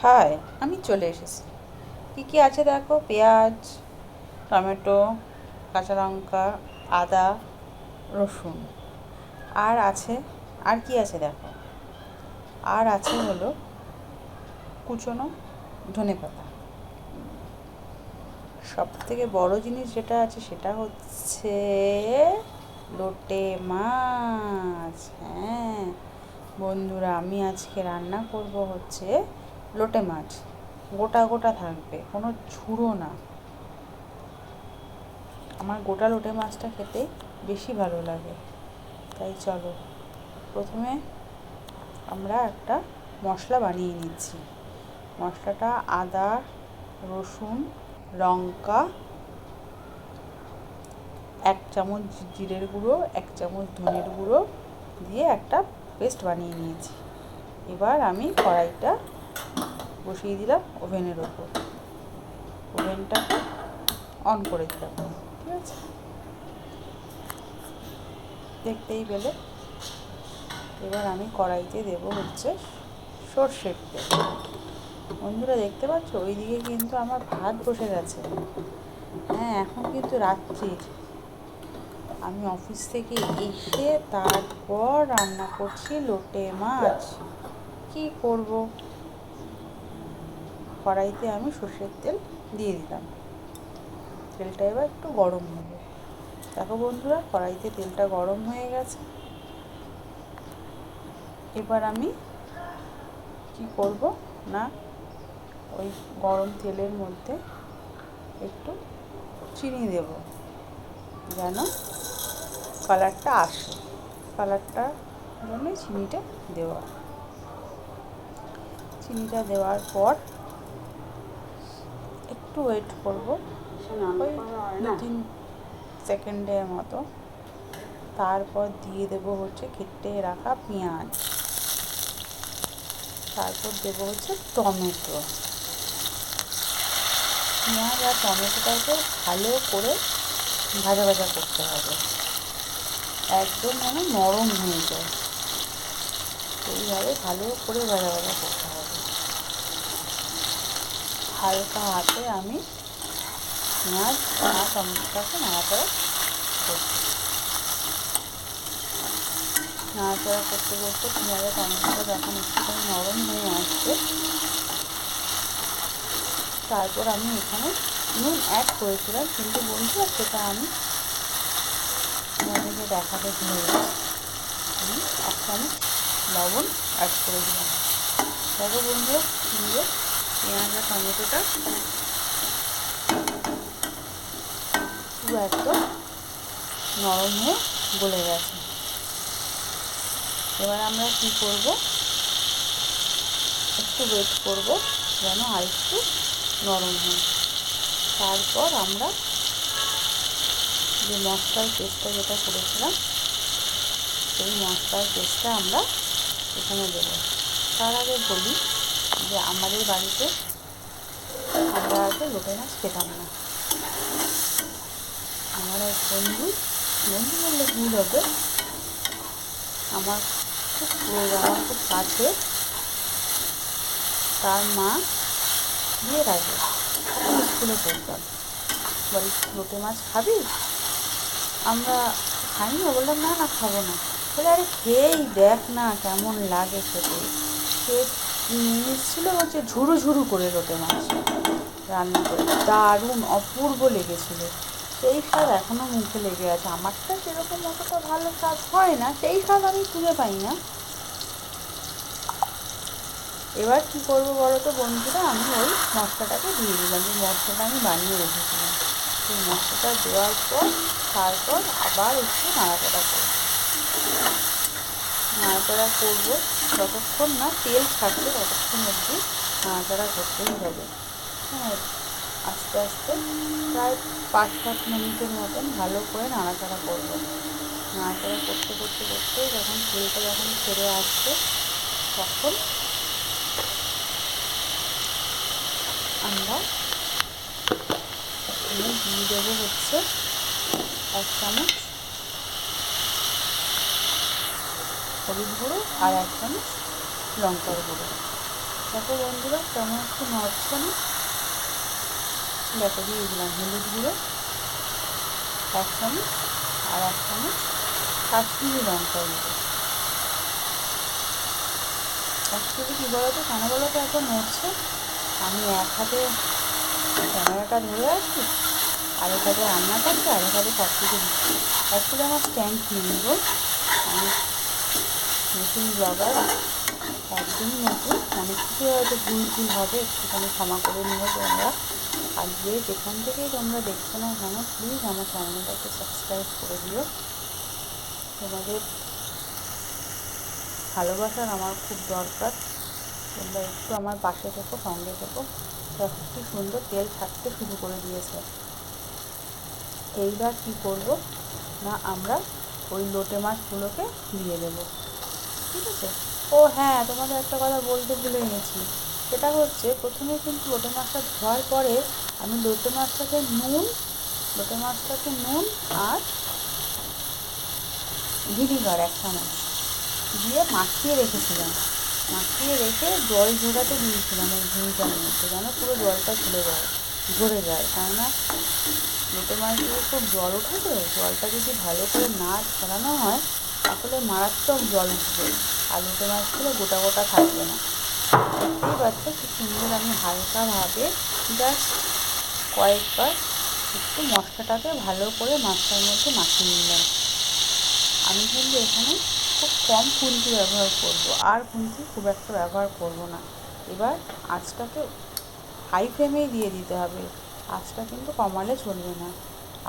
High, আমি চলে এসেছি। কী কী আছে দেখো, পেঁয়াজ, টমেটো, কাঁচা লঙ্কা, আদা, রসুন। আর আছে, আর কি আছে দেখো, আর আছে হলো কুচনো ধনেপাতা। সব থেকে বড় জিনিস যেটা আছে সেটা হচ্ছে লোটে মাছ। হ্যাঁ বন্ধুরা, আমি আজকে রান্না করব হচ্ছে লোটে মাছ। গোটা গোটা থাকবে, কোনো ঝুড়ো না। আমার গোটা লোটে মাছটা খেতে বেশি ভালো লাগে। তাই চলো, প্রথমে আমরা একটা মশলা বানিয়ে নিচ্ছি। মশলাটা আদা, রসুন, লঙ্কা, 1 চামচ জিরের গুঁড়ো, 1 চামচ ধনের গুঁড়ো দিয়ে একটা পেস্ট বানিয়ে নিয়েছি। এবার আমি কড়াইটা বসিয়ে দিলাম ওভেনের ওপর। ওভেনটাকে অন করে দিলাম, ঠিক আছে? দেখতেই পেলে। এবার আমি কড়াইতে দেব হচ্ছে সর্ষের তেল। বন্ধুরা দেখতে পাচ্ছ, ওইদিকে কিন্তু আমার ভাত বসে গেছে। হ্যাঁ, এখন কিন্তু রাত্রির। আমি অফিস থেকে এসে তারপর রান্না করছি লোটে মাছ। কি করব? কড়াইতে আমি সর্ষের তেল দিয়ে দিলাম। তেলটা এবার একটু গরম হবে। দেখো বন্ধুরা, কড়াইতে তেলটা গরম হয়ে গেছে। এবার আমি কি করব না, ওই গরম তেলের মধ্যে একটু চিনি দেব, যেন কালারটা আসে। কালারটার জন্যই চিনিটা দেওয়া। চিনিটা দেওয়ার পর একটু ওয়েট করব, ওই 2-3 সেকেন্ডের মতো। তারপর দিয়ে দেব হচ্ছে কেটে রাখা পেঁয়াজ। তারপর দেব হচ্ছে টমেটো। পেঁয়াজ আর টমেটোটাকে ভালো করে ভাজা ভাজা করতে হবে, একদম যেন নরম হয়ে যায়। এইভাবে ভালো করে ভাজা ভাজা করতে হবে। হালকা হাতে আমি পেঁয়াজ আর টমেটোটাকে নাড়াচাড়া করছি। নাড়াচাড়া করতে করতে পেঁয়াজ আর টমেটোটা যখন একটুখানি নরম হয়ে আসবে, তারপর আমি এখানে নুন অ্যাড করেছিলাম, কিন্তু বন্ধুরা সেটা আমি তোমাদেরকে দেখাতে ভুলে গেছি। আমি 1 চামচ লবণ অ্যাড করে দিলাম। দেখো বন্ধুরা, সুন্দর পেঁয়াজ আর টমেটোটা পুরো একদম নরম হয়ে গলে গেছে। এবার আমরা কি করব, একটু ওয়েট করব যেন আরেকটু নরম হয়। তারপর আমরা যে মশলার পেস্টটা যেটা করেছিলাম, সেই মশলার পেস্টটা আমরা এখানে দেবো। তার আগে বলি যে আমাদের বাড়িতে আমরা আগে লোটে মাছ খেতাম না। আমার এক বন্ধু বললে ভুল হবে, আমার খুব ক্লোজ, আমার খুব কাছে, তার মা বিয়ের আগে স্কুলে পড়তাম, বলি লোটে মাছ খাবি? আমরা খাইনি, বললাম না না খাবো না। বলে আরে খেয়েই দেখ না কেমন লাগে খেতে। সে নিয়ে এসেছিলো হচ্ছে ঝুরু ঝুরু করে লোটে মাছ রান্না করে, দারুণ অপূর্ব লেগেছিলো। সেই স্বাদ এখনও মুখে লেগে আছে। আমারটা সেরকম অতটা ভালো স্বাদ হয় না, সেই স্বাদ আমি খুঁজে পাই না। এবার কী করবো বলো তো বন্ধুরা, আমি ওই মশলাটাকে দিয়ে দিলাম, যে মশলাটা আমি বানিয়ে রেখেছিলাম। সেই মশলাটা দেওয়ার পর তারপর আবার একটু নাড়াচাড়া করবো। নাড়াচাড়া করবো যতক্ষণ না তেল ছাড়ছে, ততক্ষণ অবধি নাড়াচাড়া করতেই হবে। হ্যাঁ, আস্তে আস্তে প্রায় 5-7 মিনিটের মতন ভালো করে নাড়াচাড়া করবো। নাড়াচাড়া করতে করতে করতে যখন তেলটা যখন ছেড়ে আসছে, তখন আমরা এখানে দিয়ে দেবো হচ্ছে 1 চামচ হলুদ গুঁড়ো আর 1 চামচ লঙ্কার গুঁড়ো। দেখো বন্ধুরা কেমন একটু নড়ছে না। দেখো দিয়ে দিলাম হলুদ গুঁড়ো 1 চামচ আর 1 চামচ কাশ্মীরি লঙ্কা গুঁড়ো। অ্যাকচুয়ালি কী বলো তো, কেন বলো তো এখন নড়ছে, আমি এক হাতে ক্যামেরাটা ধরে আছি, আর এক হাতে রান্না করছি, আর এক হাতে সব কিছু দিচ্ছি। অ্যাকচুয়ালি আমার স্ট্যান্ড কিনব, আমি নতুন ব্লগার, একদমই নতুন, অনেক কিছু হয়তো ভুল হবে, একটুখানি ক্ষমা করে নিও তোমরা। আর যেখান থেকেই তোমরা দেখছো না কেন, প্লিজ আমার চ্যানেলটাকে সাবস্ক্রাইব করে দিও। তোমাদের ভালোবাসার আমার খুব দরকার, তোমরা একটু আমার পাশে থেকো, সঙ্গে থেকো। দেখো কি সুন্দর তেল ছাড়তে শুরু করে দিয়েছে। এইবার কি করব না, আমরা ওই লোটে মাছগুলোকে দিয়ে দেবো, ঠিক আছে। ও হ্যাঁ, তোমাদের একটা কথা বলতে ভুলে গেছি, সেটা হচ্ছে প্রথমে কিন্তু লোটে মাছটা ধোয়ার পরে আমি লোটে মাছটাকে নুন আর ভিনিগার 1 চামচ দিয়ে মাখিয়ে রেখেছিলাম। মাখিয়ে রেখে জল ঝরাতে দিয়েছিলাম ওই ঝুড়িটার মধ্যে, যেন পুরো জলটা ঝরে যায়। কেননা লোটে মাছ দিয়ে খুব জল ওঠে, তো জলটা যদি ভালো করে না ঝরানো হয় তাহলে মারাত্মক জল উঠবে, আর লোটে মাছগুলো গোটা গোটা থাকবে না। দেখতেই পাচ্ছ কি সুন্দর আমি হালকাভাবে জাস্ট কয়েকবার একটু মশলাটাকে ভালো করে মাছটার মধ্যে মাখিয়ে নিলাম। আমি কিন্তু এখানে খুব কম খুন্তি ব্যবহার করব, আর খুন্তি খুব একটা ব্যবহার করব না। এবার আঁচটাকে হাই ফ্লেমেই দিয়ে দিতে হবে, আঁচটা কিন্তু কমালে চলবে না।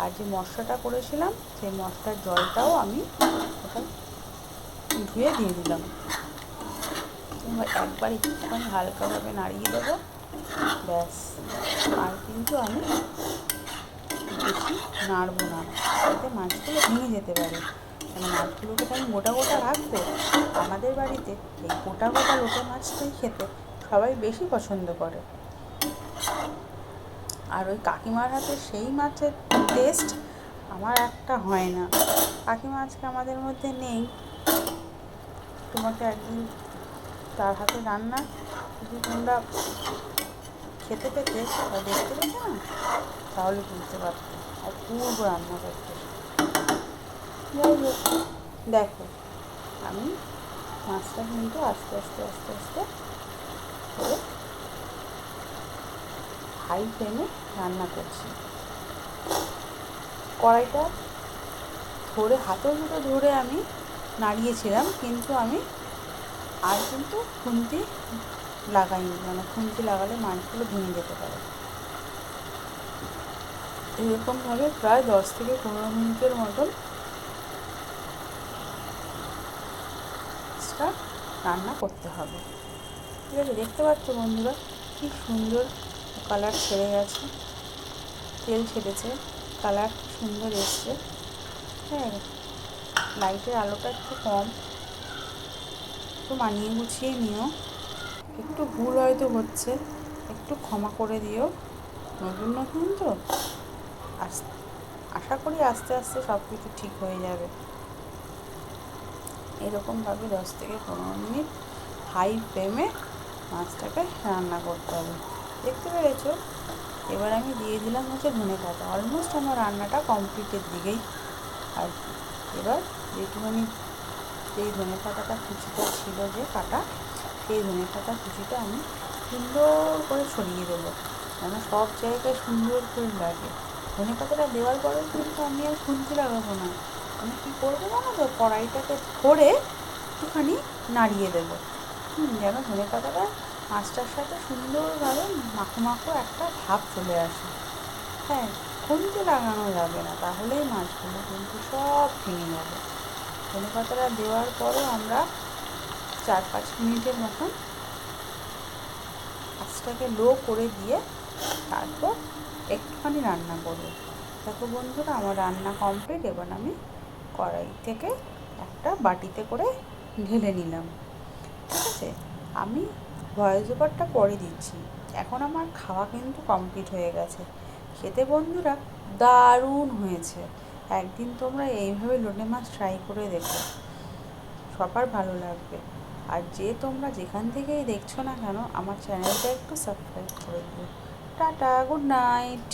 আর যে মশলাটা করেছিলাম সেই মশলার জলটাও আমি ওটা ধুয়ে দিয়ে দিলাম। এবার একবার একটুখানি হালকাভাবে নাড়িয়ে দেবো, ব্যাস। আর কিন্তু আমি বেশি নাড়বো না, যাতে মাছগুলো ভেঙে যেতে পারে। মানে মাছগুলোকে তো আমি গোটা গোটা রাখবো। আমাদের বাড়িতে এই গোটা গোটা লোটে মাছটাই খেতে সবাই বেশি পছন্দ করে। আর ওই কাকিমার হাতে সেই মাছের টেস্ট আমার একটা হয় না। কাকিমা আজকে আমাদের মধ্যে নেই, তোমাকে একদিন তার হাতে রান্না যদি তোমরা খেতে পেতে বা দেখতে পেতে না, তাহলে বুঝতে পারতে অপূর্ব রান্না করতে। যাই হোক, দেখো আমি মাছটা কিন্তু আস্তে আস্তে আস্তে আস্তে করে হাই ফ্লেমে রান্না করছি। কড়াইটা ধরে হাতের মতো ধরে আমি নাড়িয়েছিলাম, কিন্তু আমি আর কিন্তু খুন্তি লাগাইনি, মানে খুন্তি লাগালে মাছগুলো ভেঙে যেতে পারে। এরকমভাবে প্রায় 10 থেকে 15 মিনিটের মতন রান্না করতে হবে, ঠিক আছে। দেখতে পাচ্ছ বন্ধুরা কি সুন্দর কালার ছেড়ে গেছে, তেল ছেড়েছে, কালার কি সুন্দর এসছে। হ্যাঁ, লাইটের আলোটা একটু কম, একটু মানিয়ে গুছিয়ে নিও। একটু ভুল হয়তো হচ্ছে, একটু ক্ষমা করে দিও, নতুন নতুন তো। আশা করি আস্তে আস্তে সব কিছু ঠিক হয়ে যাবে। এরকমভাবে 10 থেকে 15 মিনিট হাই ফ্লেমে মাছটাকে রান্না করতে হবে, দেখতে পেরেছো। এবার আমি দিয়ে দিলাম হচ্ছে ধনেপাতা। অলমোস্ট আমার রান্নাটা কমপ্লিটের দিকেই আর কি। এবার যেটুখানি যেই ধনেপাতাটা কুচিটা ছিল যে কাটা, সেই ধনেপাতা কুচিটা আমি সুন্দর করে ছড়িয়ে দেবো, যেন সব জায়গায় সুন্দর করে লাগে। ধনেপাতাটা দেওয়ার পরেও কিন্তু আমি আর খুন্তি লাগাবো না, আমি কী করবো জানো তো, কড়াইটাকে ধরে একটুখানি নাড়িয়ে দেবো, যেন ধনেপাতাটা মাছটার সাথে সুন্দরভাবে মাখো মাখো একটা ভাব চলে আসে। হ্যাঁ, খুন্তি লাগানো যাবে না, তাহলেই মাছগুলো কিন্তু সব ভেঙে যাবে। ধনেপাতাটা দেওয়ার পরও আমরা 4-5 মিনিটের মতন আঁচটাকে লো করে দিয়ে তারপর একটুখানি রান্না করব। দেখো বন্ধুরা আমার রান্না কমপ্লিট। এবার আমি কড়াই থেকে একটা বাটিতে করে ঢেলে নিলাম, ঠিক আছে। আমি ভয়েস ওভারটা পরে দিচ্ছি, এখন আমার খাওয়া কিন্তু কমপ্লিট হয়ে গেছে। খেতে বন্ধুরা দারুণ হয়েছে। একদিন তোমরা এইভাবে লোটে মাছ ট্রাই করে দেখো, সবার ভালো লাগবে। আর যে তোমরা যেখান থেকেই দেখছো না কেন আমার চ্যানেলটা একটু সাবস্ক্রাইব করে দিও। Tata, good night.